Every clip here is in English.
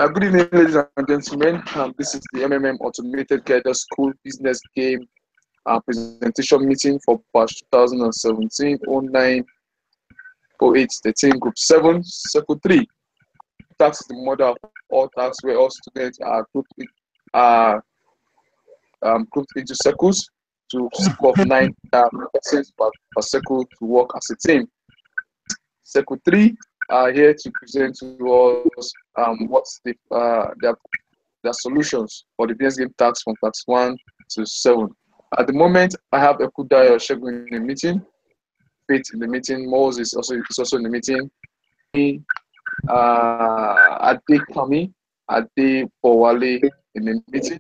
Good evening, ladies and gentlemen. This is the MMM Automated Guided School Business Game presentation meeting for batch 2017 09 08 13 Group 7, Circle 3. Tax is the mother of all tasks, where all students are grouped into circles to circle of 9 persons per circle to work as a team. Circle 3 are here to present to us what's their solutions for the business game tax from tax 1 to 7. At the moment, I have Ekudayo Shegun in the meeting, Faith in the meeting, Moses is also in the meeting, Ade Kami, Ade Bowale in the meeting,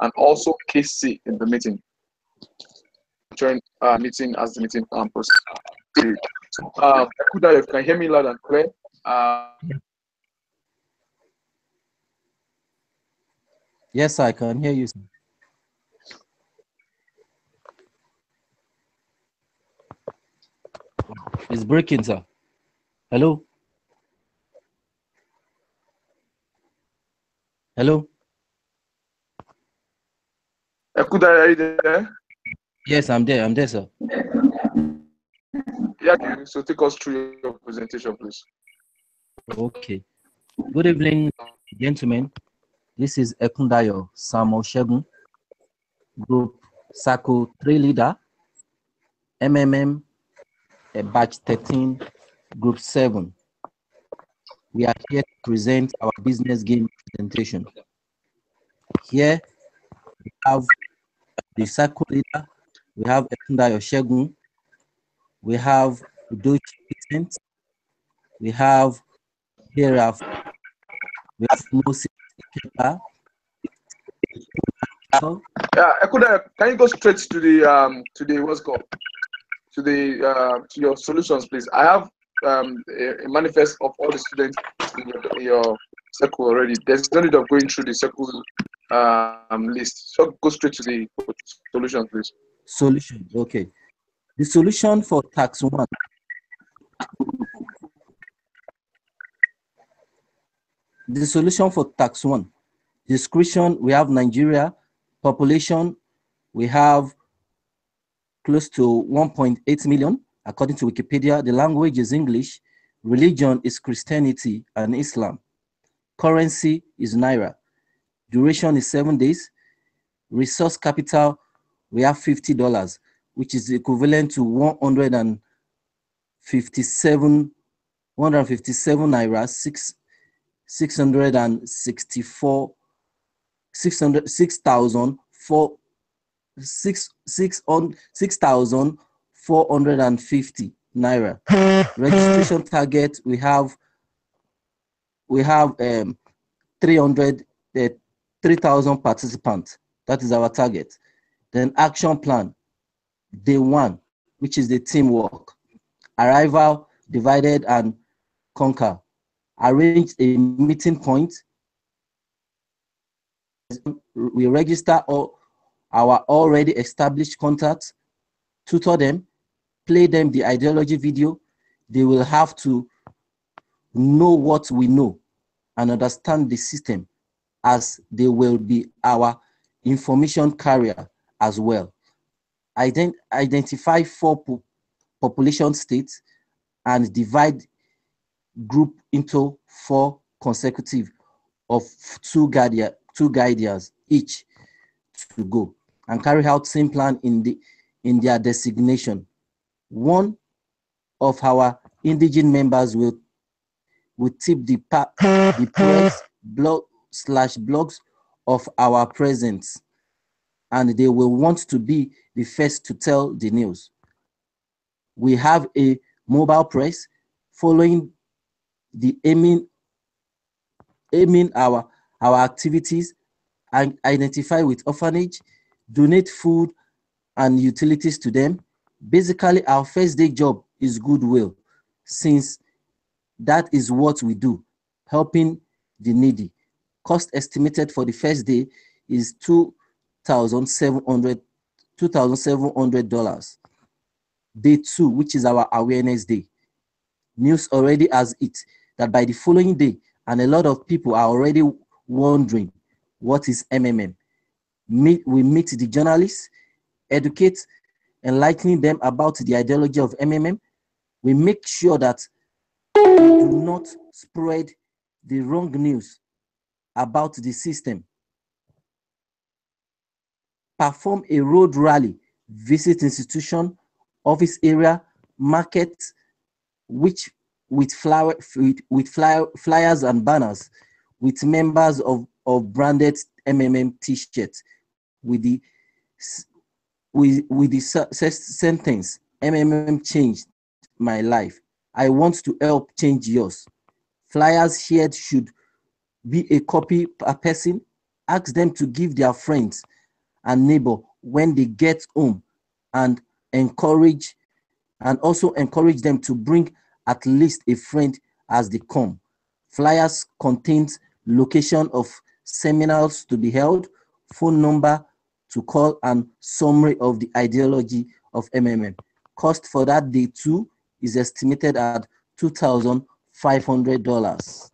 and also KC in the meeting. Join meeting as the meeting proceeds. Ekudayo, if you can hear me loud and clear. Yes, I can hear you. It's breaking, sir. Hello? Hello? Ekudayo, are you there? Yes, I'm there, sir. Yeah, so take us through your presentation, please. Okay. Good evening, gentlemen. This is Ekundayo Samuel Shegun, Group Circle 3 leader, MMM batch 13, Group 7. We are here to present our business game presentation. Here we have the Circle leader, we have Ekundayo Shegun, we have Udochi Vincent, we have hereafter, we have Moses Ikepa. Yeah, Ekudayo, can you go straight to the what's called to your solutions, please? I have a manifest of all the students in your circle already. There's no need of going through the circle list. So go straight to the solutions, please. Solution, okay. The solution for tax 1. The solution for tax 1. Description, we have Nigeria. Population, we have close to 1.8 million, according to Wikipedia. The language is English. Religion is Christianity and Islam. Currency is Naira. Duration is 7 days. Resource capital, we have $50, which is equivalent to 157 Naira, 6,450 Naira. Registration target, we have 3,000 participants. That is our target. Then action plan, day 1, which is the teamwork. Arrival, divided and conquer. Arrange a meeting point. We register all our already established contacts, tutor them, play them the ideology video. They will have to know what we know and understand the system, as they will be our information carrier as well. Identify 4 population states and divide group into 4 consecutive of 2 guardians each to go, and carry out same plan in their designation. One of our indigent members will tip the press blogs of our presence, and they will want to be the first to tell the news. We have a mobile press following the aiming our activities, and identify with orphanage, donate food and utilities to them. Basically, our first day job is goodwill, since that is what we do, helping the needy. Cost estimated for the first day is $2,700. Day 2, which is our awareness day. News already has it that by the following day, and a lot of people are already wondering what is MMM. We meet the journalists, educate, enlightening them about the ideology of MMM. We make sure that we do not spread the wrong news about the system. Perform a road rally, visit institution, office area, market, which with flyers and banners, with members of branded MMM t-shirts, with the sentence, MMM changed my life. I want to help change yours. Flyers shared should be a copy per person. Ask them to give their friends and neighbor when they get home, and also encourage them to bring at least a friend as they come. Flyers contains location of seminars to be held, phone number to call, and summary of the ideology of MMM. Cost for that day too is estimated at $2,500.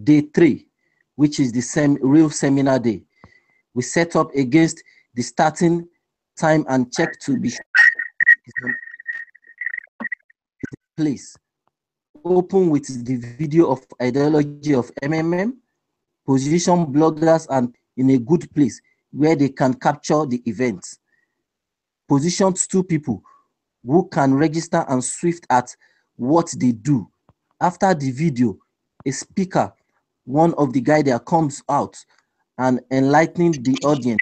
Day 3, which is the real seminar day, we set up against the starting time and check to be place. Open with the video of ideology of MMM, position bloggers and in a good place where they can capture the events. Position 2 people who can register and swift at what they do. After the video, a speaker, one of the guy there, comes out and enlightening the audience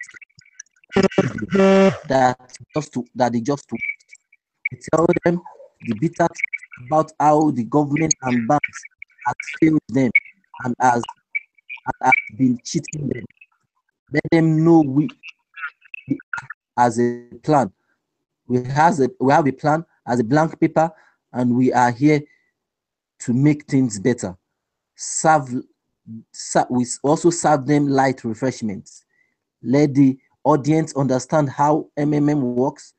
that they just tell them the bitter about how the government and banks have failed them and has been cheating them. Let them know we as a plan. We have a plan as a blank paper, and we are here to make things better. We also serve them light refreshments. Let the audience understand how MMM works,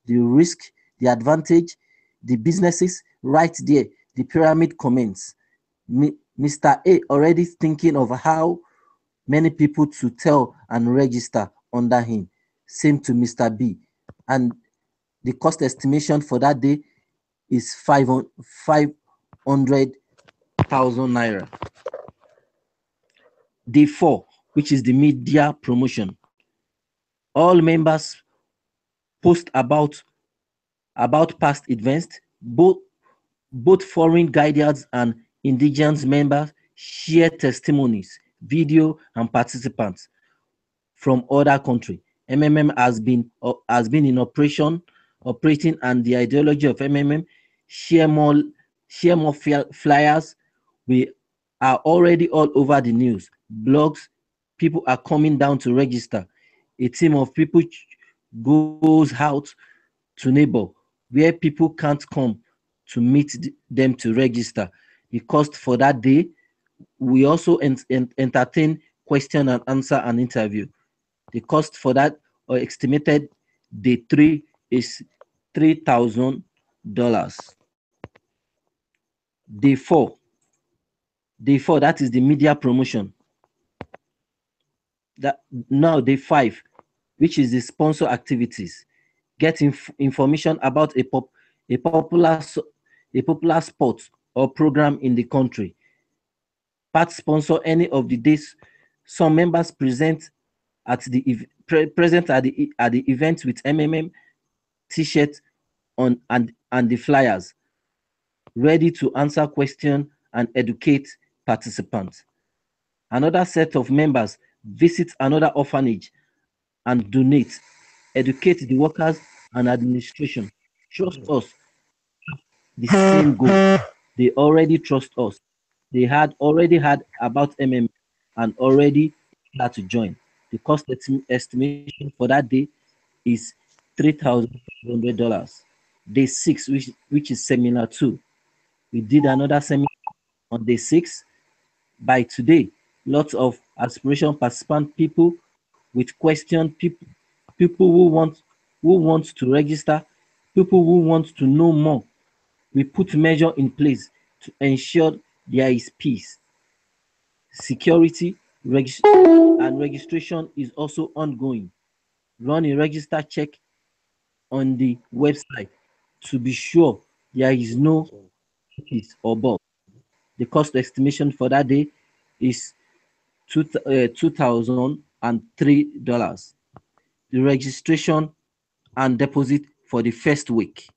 the risk, the advantage, the businesses. Right there, the pyramid comments. Mr. A already thinking of how many people to tell and register under him. Same to Mr. B. And the cost estimation for that day is 500,000 naira. Day 4, which is the media promotion. All members post about past events. Both foreign guides and indigenous members share testimonies, video, and participants from other countries. MMM has been in operating, and the ideology of MMM share more flyers. We are already all over the news, blogs. People are coming down to register. A team of people goes out to neighbor where people can't come to meet them to register. The cost for that day, we also entertain question and answer and interview. The cost for that, or estimated day 3, is $3,000. Day 4, that is the media promotion. Now day 5, which is the sponsor activities. Get information about a popular sport or program in the country. Part sponsor any of the days. Some members present at the event with MMM t-shirt on and the flyers, ready to answer questions and educate participants. Another set of members visit another orphanage and donate, educate the workers and administration. Trust us, the same goal. They already trust us. They had already heard about MM and already had to join. The cost estimation for that day is $3,500. Day 6, which is seminar 2. We did another seminar on day 6. By today, lots of aspiration participant, people with questions, people who want to register, people who want to know more. We put measure in place to ensure there is peace, security, and registration is also ongoing. Run a register check on the website to be sure there is no cookies or bug. The cost estimation for that day is $2,003. The registration and deposit for the first week.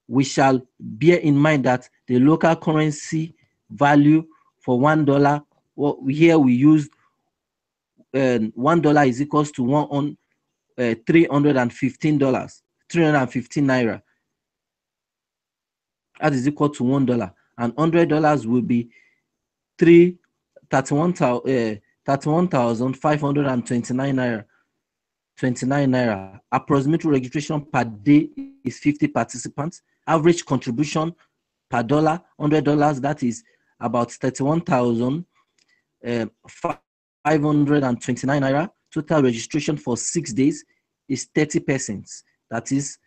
We shall bear in mind that the local currency value for $1, well, here we use $1 is equals to $315, 315 naira. That is equal to $1, and $100 will be 31,529 naira. 29 naira. Approximate registration per day is 50 participants. Average contribution per dollar, $100, that is about 31,529 naira. Total registration for 6 days is 30%. That is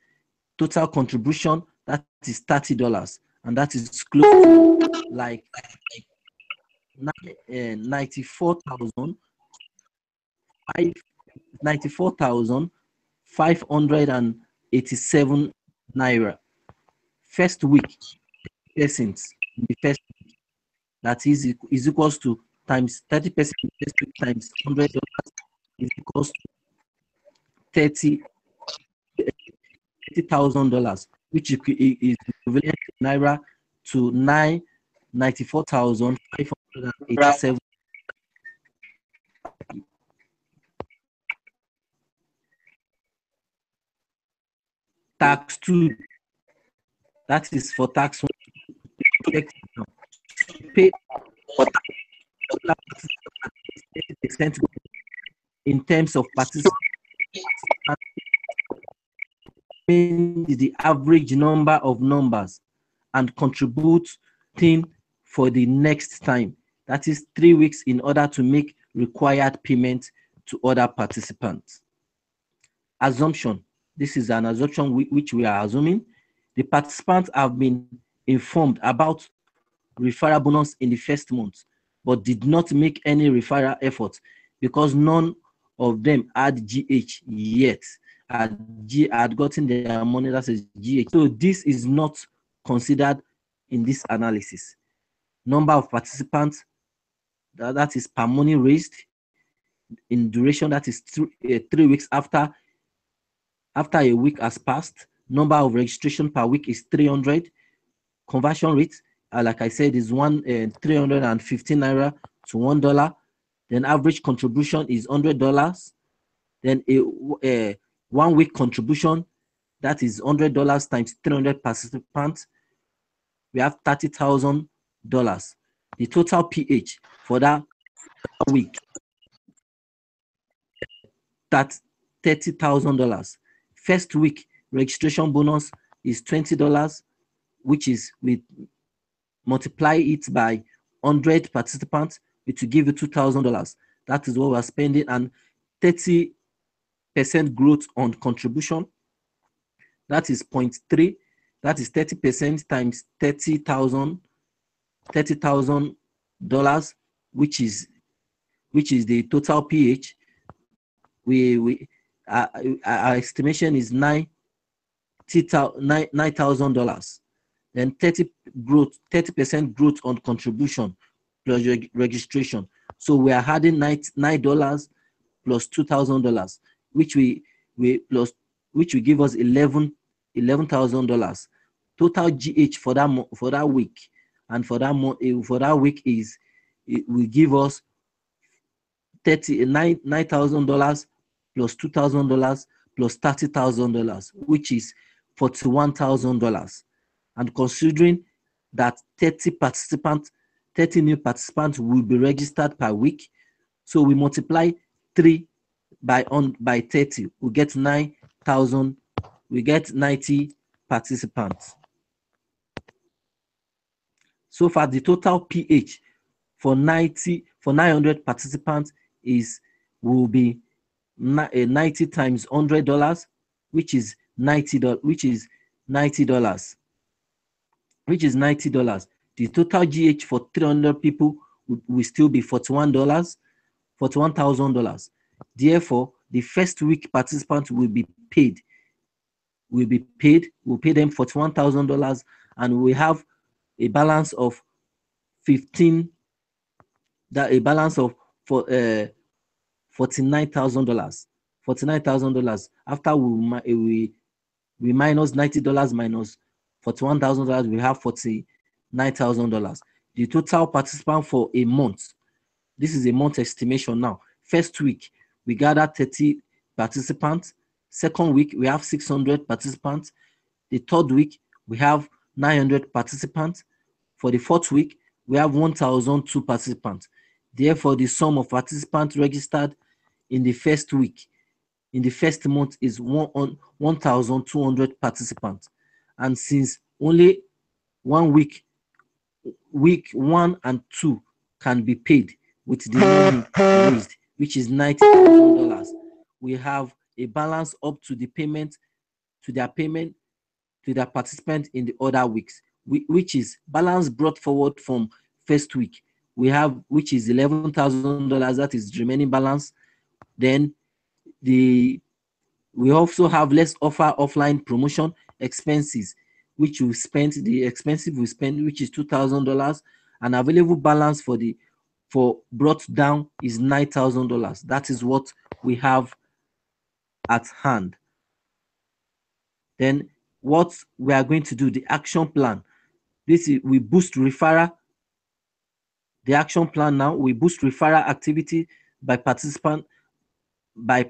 total contribution, that is $30, and that is close to like 94,587 naira. First week, persons in the first week, that is equals to times 30% times $100 is equals to $30,000, which is equivalent to naira to 94,587. Tax 2, that is for tax 1. Pay for tax in terms of participants, the average number of numbers and contributing for the next time, that is 3 weeks, in order to make required payment to other participants. Assumption. This is an assumption which we are assuming. The participants have been informed about referral bonus in the first month, but did not make any referral effort because none of them had GH yet. Had gotten their money, that is GH. So this is not considered in this analysis. Number of participants, that is per money raised in duration, that is 3 weeks after a week has passed. Number of registration per week is 300. Conversion rate, like I said, is 315 naira to $1. Then average contribution is $100. Then a 1 week contribution, that is $100 times 300 participants. We have $30,000. The total PH for that week, that's $30,000. First week registration bonus is $20, which is, we multiply it by 100 participants, it will give you $2,000. That is what we're spending, and 30% growth on contribution, that is 0.3. That is 30% times $30,000, which is the total PH. Our estimation is $9,000. Then 30% growth on contribution plus registration. So we are adding $9 plus $2,000, which will give us $11,000. Total GH for that week, and for that week it will give us $9,000 plus $2,000 plus $30,000, which is $41,000. And considering that 30 new participants will be registered per week, so we multiply 3 by 30, we get 9,000. We get 90 participants. So far, the total PH for 900 participants will be 90 times $100, which is $90. which is $90. The total GH for 300 people will still be $41,000. Therefore, the first week participants will be paid. We'll pay them $41,000, and we have a balance of $49,000. $49,000 after we minus $90 minus $41,000, we have $49,000. The total participant for a month, this is a month estimation now. First week, we gather 30 participants. Second week, we have 600 participants. The third week, we have 900 participants. For the fourth week, we have 1,002 participants. Therefore, the sum of participants registered in the first week, in the first month, is 1,200 participants. And since only 1 week, week 1 and 2 can be paid with the money raised, which is $90,000, we have a balance up to the payment, to their participant in the other weeks, which is balance brought forward from first week. We have, which is $11,000, that is the remaining balance. Then we also have let's offer offline promotion expenses, which we spent, the expensive we spent, which is $2,000, and available balance for brought down is $9,000. That is what we have at hand. Then what we are going to do, the action plan. This is, we boost referral. The action plan now, we boost referral activity by participant by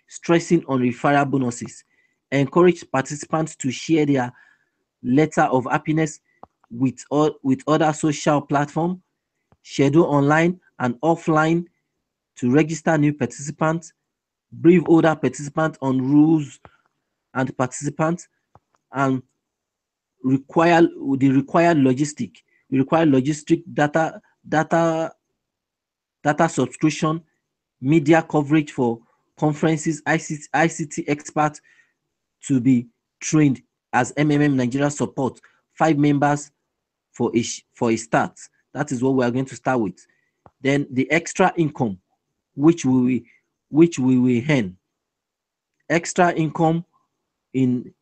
stressing on referral bonuses. Encourage participants to share their letter of happiness with other social platforms. Schedule online and offline to register new participants. Brief older participants on rules and participants, and require logistic data subscription, media coverage for conferences, ICT experts to be trained as MMM Nigeria support, 5 members for a start. That is what we are going to start with. Then the extra income, which we will earn. Extra income in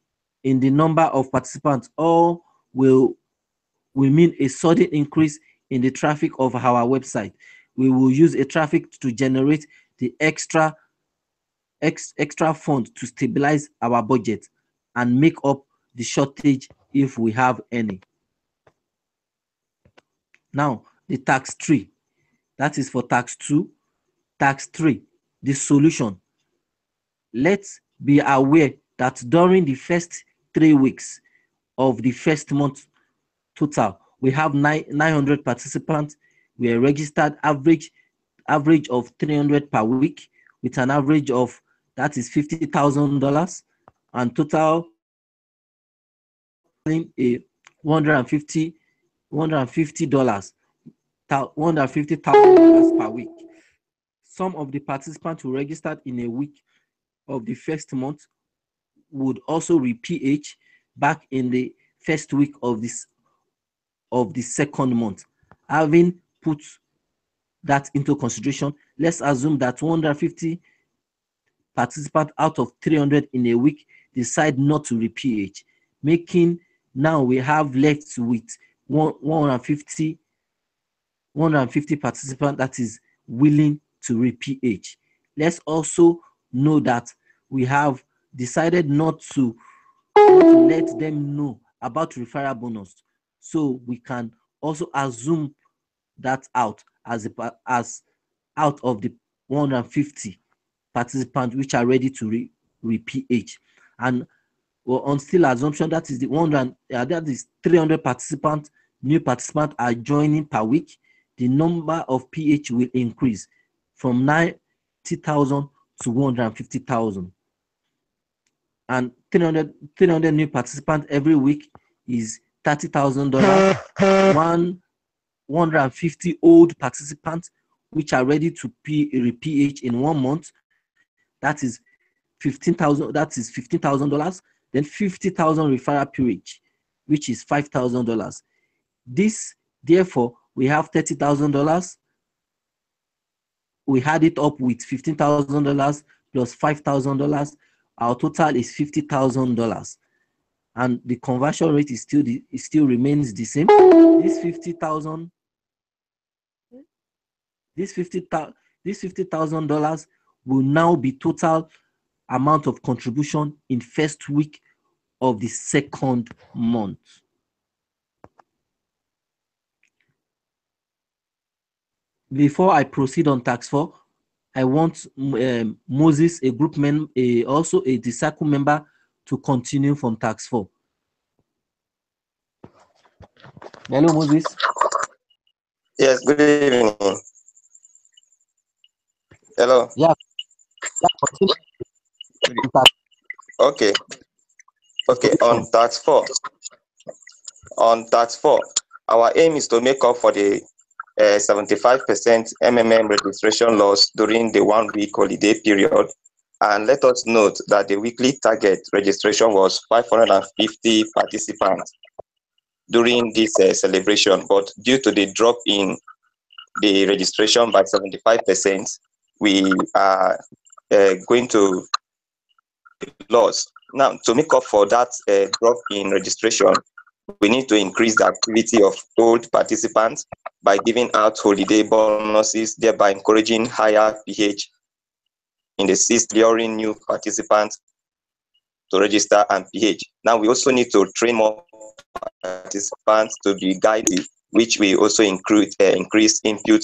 the number of participants, or will mean a sudden increase in the traffic of our website. We will use a traffic to generate the extra fund to stabilize our budget and make up the shortage if we have any. Now, the tax 3, that is for tax 2. Tax 3, the solution. Let's be aware that during the first 3 weeks of the first month total, we have 900 participants. We are registered, average of 300 per week, with an average of, that is $50,000, and total $150,000 per week. Some of the participants who registered in a week of the first month would also re-PH back in the first week of the second month. Having put that into consideration, let's assume that 150 participants out of 300 in a week decide not to re-PH, making now we have left with 150 participants that is willing to re-PH. Let's also know that we have decided not to let them know about referral bonus, so we can also assume that out as out of the 150 participants which are ready to re-PH. And on still assumption that is that is 300 participants, new participants are joining per week, the number of PH will increase from 90,000 to 150,000. And 300 new participants every week is $30,000. 150 old participants which are ready to re-PH in 1 month, that is $15,000. Then 50,000 referral PH. which is $5,000. This, therefore, we have $30,000. We had it up with $15,000 plus $5,000. Our total is $50,000, and the conversion rate is still remains the same. This $50,000 will now be total amount of contribution in first week of the second month. Before I proceed on tax 4, I want Moses, a group member, also a DCIRCLE member, to continue from tax 4. Hello, Moses. Yes, good evening. Hello. Yeah. Okay. On tax 4. Our aim is to make up for the 75% MMM registration loss during the 1 week holiday period. And let us note that the weekly target registration was 550 participants during this celebration. But due to the drop in the registration by 75%, we are going to lose. Now, to make up for that drop in registration, we need to increase the activity of old participants by giving out holiday bonuses, thereby encouraging higher PH in the system, luring new participants to register and PH. Now, we also need to train more participants to be guided, which we also increase input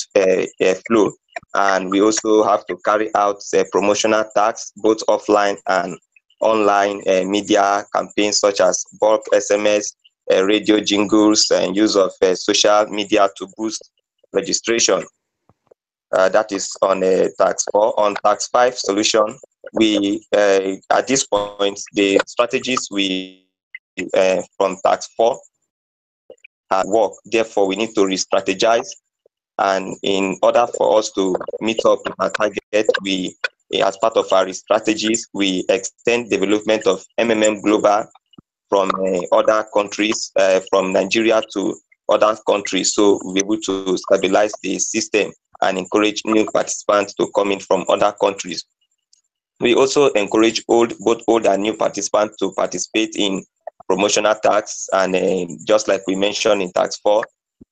flow. And we also have to carry out promotional tasks, both offline and online media campaigns, such as bulk SMS, radio jingles, and use of social media to boost registration. That is on tax 4. On tax 5 solution, we at this point, the strategies we from tax 4 work. Therefore, we need to re-strategize, and in order for us to meet up with our target, we, as part of our strategies, we extend development of MMM Global from other countries, from Nigeria to other countries, so we'll be able to stabilize the system and encourage new participants to come in from other countries. We also encourage both old and new participants to participate in promotional tasks, and just like we mentioned in tax 4,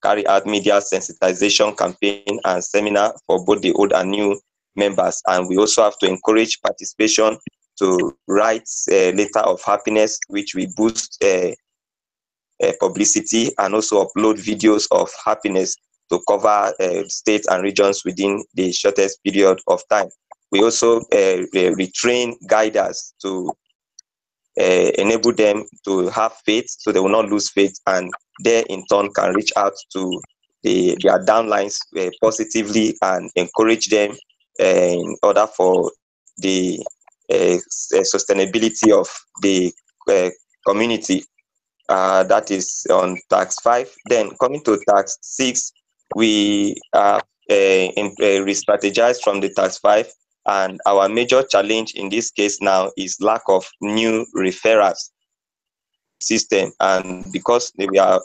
carry out media sensitization campaign and seminar for both the old and new members. And we also have to encourage participation to write a letter of happiness, which we boost publicity, and also upload videos of happiness to cover states and regions within the shortest period of time. We also retrain guiders to enable them to have faith, so they will not lose faith, and they in turn can reach out to their downlines positively and encourage them in order for the sustainability of the community. That is on tax 5. Then coming to tax 6, we re-strategize from the tax 5, and our major challenge in this case now is lack of new referrals system. And because we have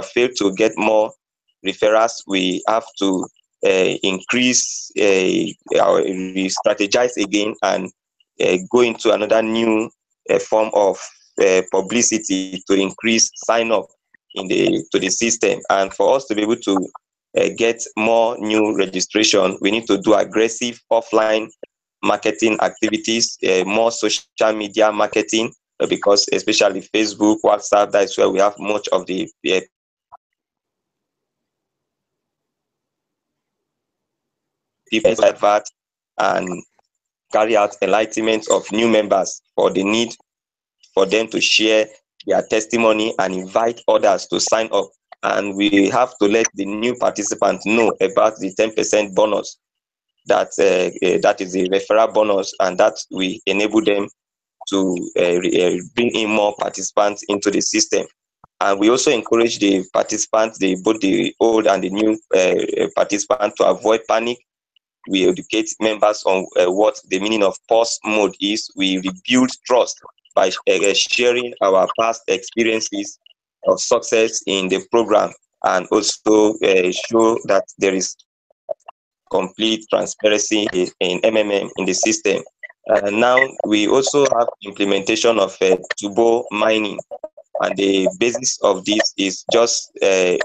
failed to get more referrals, we have to increase re-strategize again and go into another new form of publicity to increase sign up to the system. And for us to be able to get more new registration, we need to do aggressive offline marketing activities, more social media marketing, because especially Facebook, WhatsApp, that's where we have much of the people advert, and carry out enlightenment of new members for the need for them to share their testimony and invite others to sign up. And we have to let the new participants know about the 10% bonus that is the referral bonus, and that we enable them to bring in more participants into the system. And we also encourage the participants, both the old and the new participants, to avoid panic. We educate members on what the meaning of pause mode is. We rebuild trust by sharing our past experiences of success in the program, and also show that there is complete transparency in MMM in the system. Now we also have implementation of Tubo mining, and the basis of this is just a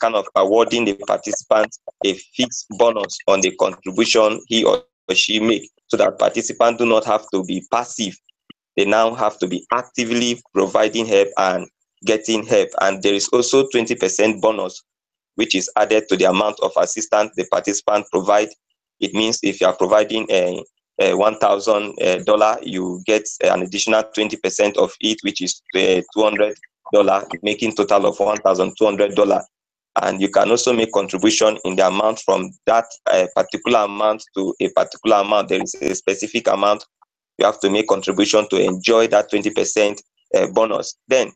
kind of awarding the participant a fixed bonus on the contribution he or she make, so that participants do not have to be passive. They now have to be actively providing help and getting help. And there is also 20% bonus, which is added to the amount of assistance the participant provide. It means if you are providing a $1,000, you get an additional 20% of it, which is $200, making total of $1,200. And you can also make contribution in the amount from that particular amount to a particular amount. There is a specific amount you have to make contribution to enjoy that 20% bonus. Then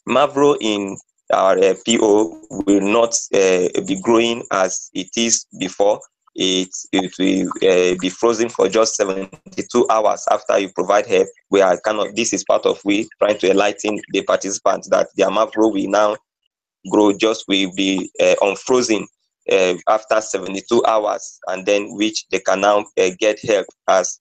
Mavro in our PO will not be growing as it is before. It will be frozen for just 72 hours after you provide help. We are this is part of we trying to enlighten the participants that their Mavro will now grow, just will be unfrozen after 72 hours, and then which they can now get help as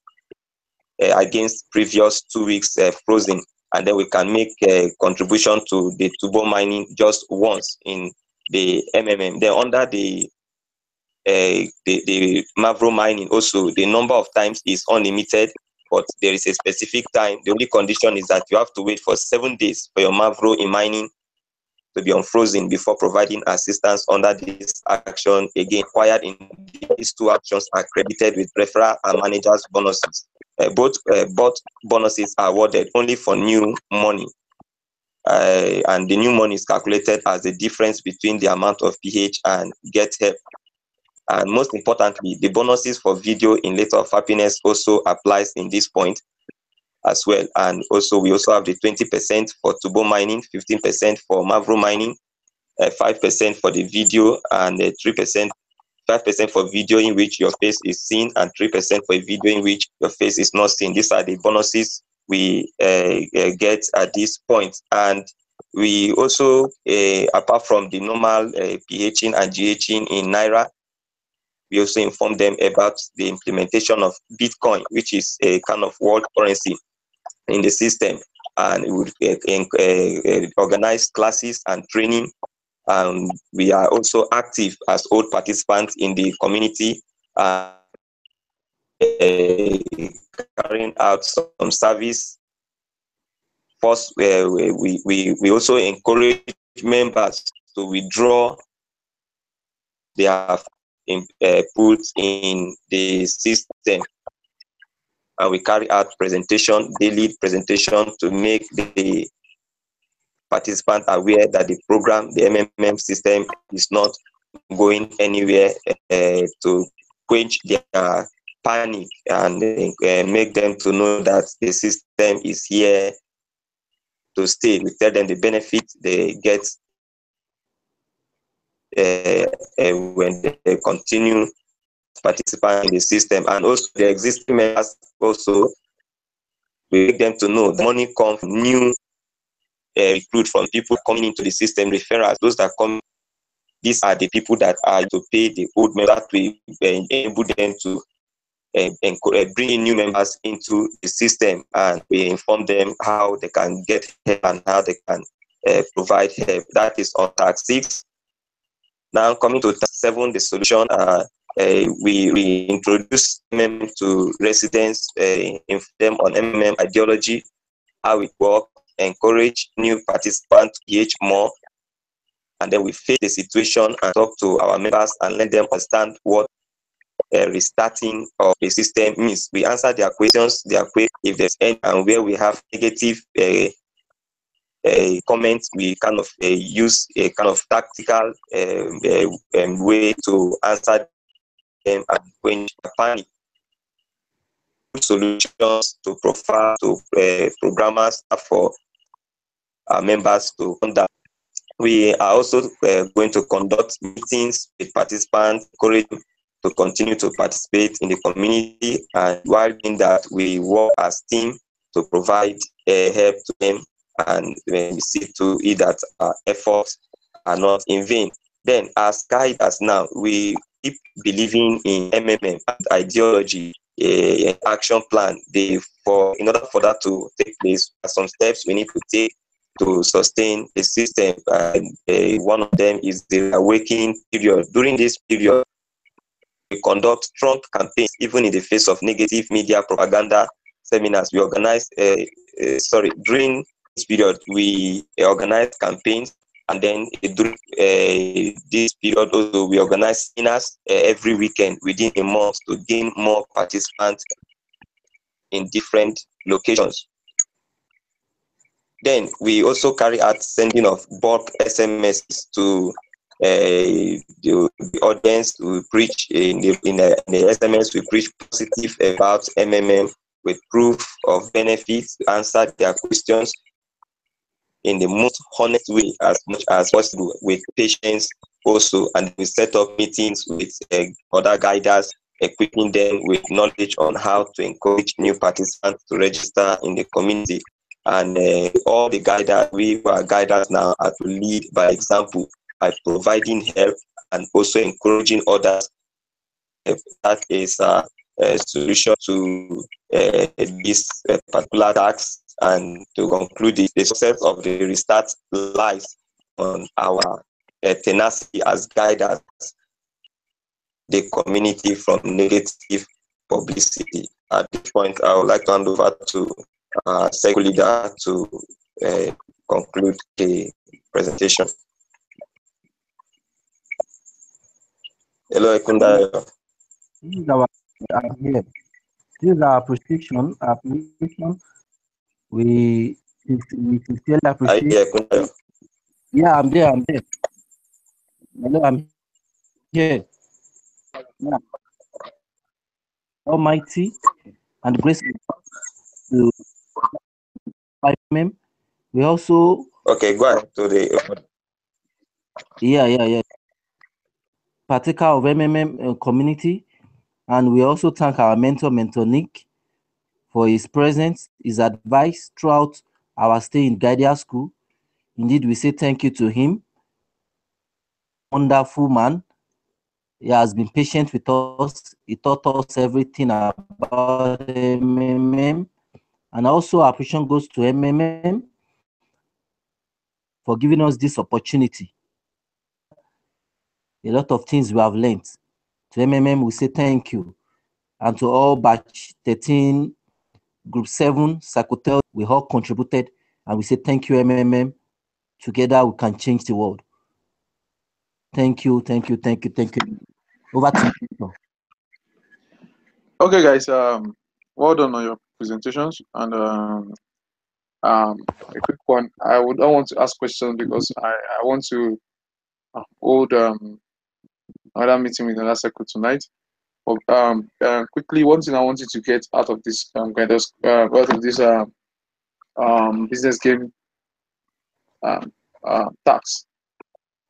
against previous 2 weeks frozen. And then we can make a contribution to the Tubo mining just once in the MMM. Then under the Mavro mining also, the number of times is unlimited, but there is a specific time. The only condition is that you have to wait for 7 days for your Mavro in mining to be unfrozen before providing assistance under this action. Again, acquired in these two actions are credited with referral and managers bonuses. Both bonuses are awarded only for new money, and the new money is calculated as the difference between the amount of PH and get help. And most importantly, the bonuses for video in Letter of Happiness also applies in this point as well. And also we also have the 20% for Tubo mining, 15% for Mavro mining, 5% for the video, and 5% for video in which your face is seen, and 3% for a video in which your face is not seen. These are the bonuses we get at this point. And we also, apart from the normal PHing and GHing in Naira, we also inform them about the implementation of Bitcoin, which is a kind of world currency in the system. And we would organize classes and training. We are also active as old participants in the community, carrying out some service. First, we also encourage members to withdraw their put in the system, and we carry out daily presentation to make the participant aware that the program, the MMM system, is not going anywhere, to quench their panic and make them to know that the system is here to stay. We tell them the benefits they get when they continue participating in the system. And also the existing members, also we make them to know the money comes from new recruit, from people coming into the system, referrals, those that come. These are the people that are to pay the old members. We enable them to bring in new members into the system, and we inform them how they can get help and how they can provide help. That is on tax 6. Now coming to tax 7, the solution, we introduce MMM to residents, inform them on MMM ideology, how it works, encourage new participants to engage more, and then we face the situation and talk to our members and let them understand what restarting of the system means. We answer their questions, if there's any, and where we have negative comments, we kind of use a kind of tactical way to answer them and quench the panic. Solutions to profile to programmers for our members to conduct. We are also going to conduct meetings with participants, encourage them to continue to participate in the community, and while in that we work as team to provide help to them and we see to it that our efforts are not in vain. Then, as guiders now, we keep believing in MMM and ideology, action plan. In order for that to take place, there are some steps we need to take to sustain the system. One of them is the awakening period. During this period, we conduct strong campaigns, even in the face of negative media propaganda seminars. We organize, during this period, we organize campaigns, and then during this period also, we organize seminars every weekend within a month to gain more participants in different locations. Then we also carry out sending of bulk SMSs to the audience. We preach in the SMS. We preach positive about MMM with proof of benefits, answer their questions in the most honest way as much as possible, with patience also. And we set up meetings with other guiders, equipping them with knowledge on how to encourage new participants to register in the community. And all the guiders, we who are guiders now, are to lead by example by providing help and also encouraging others. That is a solution to this particular task. And to conclude, the success of the restart lies on our tenacity as guiders, the community from negative publicity. At this point, I would like to hand over to Second Leader to conclude the presentation. Hello, Ekunda. This is our appreciation. We sincerely appreciate. Yeah, I'm there. Hello, I'm here. Yeah. Almighty and grace to MMM. We also. Okay, go ahead to the. Yeah. Partaker of MMM community, and we also thank our mentor Nick, for his presence, his advice throughout our stay in Guardian School. Indeed, we say thank you to him. Wonderful man. He has been patient with us. He taught us everything about MMM. And also, our appreciation goes to MMM for giving us this opportunity. A lot of things we have learned. To MMM, we say thank you. And to all batch 13, Group 7, Sakutel, we all contributed, and we say thank you, MMM. Together, we can change the world. Thank you. Over to you. Okay, guys. Well done on your presentations, and a quick one. I want to ask questions because I want to hold another meeting with another circle tonight. But quickly, one thing I want you to get out of this business game tax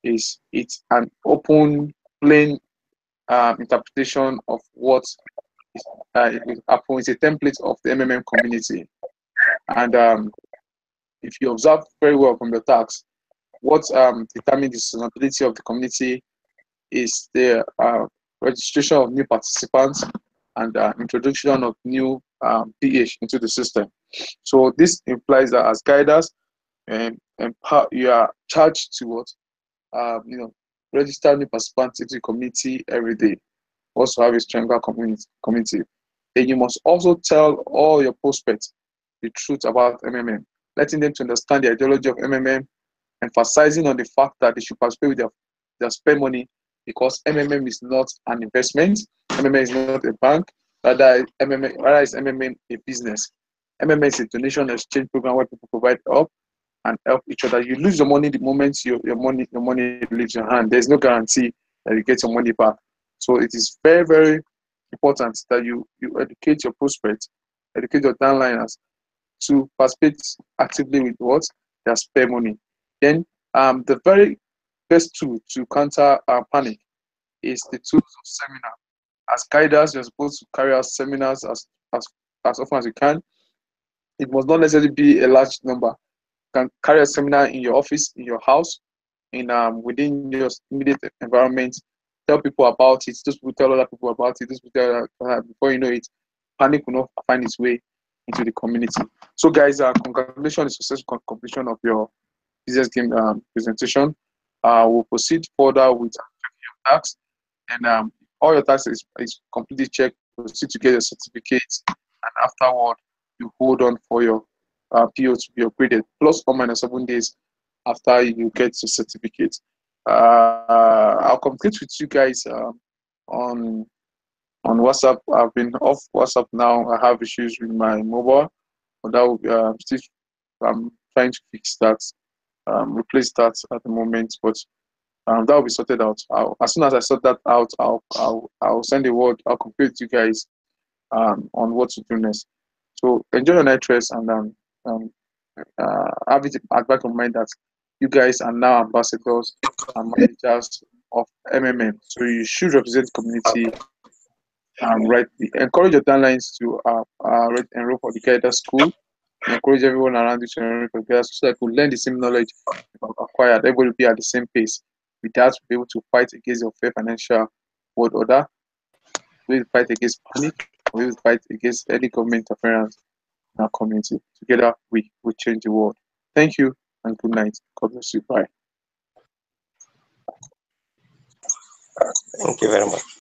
is it's an open, plain interpretation of what is it's a template of the MMM community. And if you observe very well from the tax, what determines the sustainability of the community is the registration of new participants and introduction of new PH into the system. So this implies that as guiders, you are charged to what register new participants into the community every day. Also have a stronger community. Then you must also tell all your prospects the truth about MMM, letting them to understand the ideology of MMM, emphasizing on the fact that they should participate with their spend money, because MMM is not an investment, MMM is not a bank, rather is MMM a business. MMM is a donation exchange program where people provide help and help each other. You lose your money the moment your money leaves your hand. There's no guarantee that you get your money back. So it is very, very important that you educate your prospects, educate your downliners to participate actively with what? Their spare money. Then the very best tool to counter panic is the tools of seminar. As guiders, you're supposed to carry out seminars as often as you can. It must not necessarily be a large number. can carry a seminar in your office, in your house, in within your immediate environment. Tell people about it. Those people tell other people about it. Those people tell, before you know it, panic will not find its way into the community. So, guys, congratulations on the successful completion of your business game presentation. We'll proceed further with your tasks, and all your tasks is completely checked. Proceed to get your certificates, and afterward, you hold on for your PO to be upgraded, plus or minus 7 days after you get your certificate. I'll complete with you guys on WhatsApp. I've been off WhatsApp now. I have issues with my mobile, but that will be still. I'm trying to fix that, replace that at the moment, but that will be sorted out. As soon as I sort that out, I'll send a word. I'll complete you guys on what to do next. So enjoy your night rest, and have it at back of mind that you guys are now ambassadors and managers of MMM. So you should represent the community rightly. Encourage your downlines to enroll for the guidance school. Encourage everyone around you to enroll for the guidance school so that we learn the same knowledge acquired. Everybody will be at the same pace. With that, we'll be able to fight against the fair financial world order. We'll fight against panic. We'll fight against any government interference in our community. Together, we will change the world. Thank you and good night. God bless you. Bye. Thank you very much.